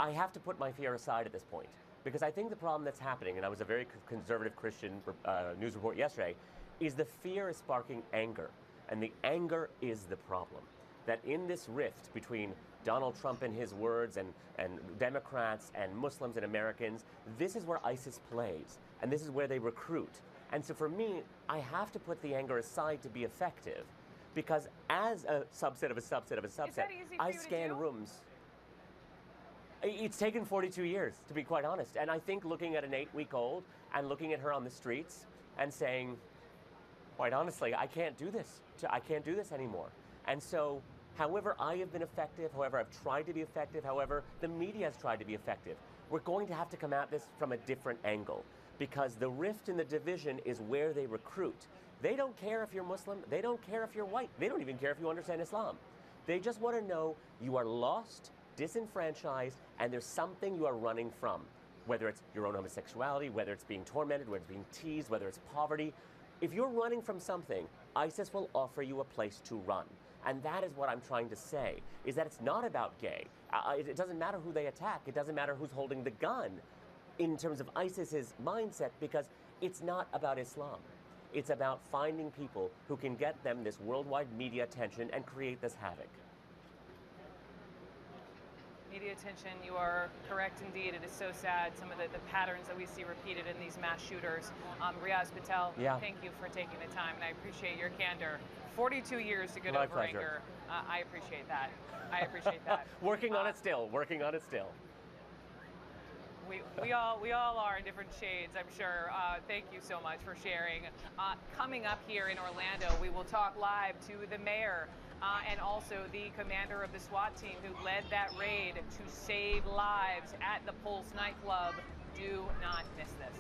I have to put my fear aside at this point because I think the problem that's happening, and I was a very conservative Christian news report yesterday, is the fear is sparking anger. And the anger is the problem. That in this rift between Donald Trump and his words and Democrats and Muslims and Americans, this is where ISIS plays. And this is where they recruit. And so for me, I have to put the anger aside to be effective. Because as a subset of a subset of a subset, I scan rooms. It's taken 42 years, to be quite honest. And I think looking at an 8-week-old and looking at her on the streets and saying, quite honestly, I can't do this. I can't do this anymore. And so, however I have been effective, however I've tried to be effective, however the media has tried to be effective, we're going to have to come at this from a different angle. Because the rift and the division is where they recruit. They don't care if you're Muslim. They don't care if you're white. They don't even care if you understand Islam. They just want to know you are lost, disenfranchised, and there's something you are running from. Whether it's your own homosexuality, whether it's being tormented, whether it's being teased, whether it's poverty. If you're running from something, ISIS will offer you a place to run. And that is what I'm trying to say, is that it's not about gay. It doesn't matter who they attack. It doesn't matter who's holding the gun in terms of ISIS's mindset, because it's not about Islam. It's about finding people who can get them this worldwide media attention and create this havoc. Media attention, you are correct indeed. It is so sad, some of the patterns that we see repeated in these mass shooters. Riaz Patel, thank you for taking the time, and I appreciate your candor. 42 years to get over anger. I appreciate that. I appreciate that. Working on it still, working on it still. We all are in different shades, I'm sure. Thank you so much for sharing. Coming up here in Orlando, we will talk live to the mayor and also the commander of the SWAT team who led that raid to save lives at the Pulse nightclub. Do not miss this.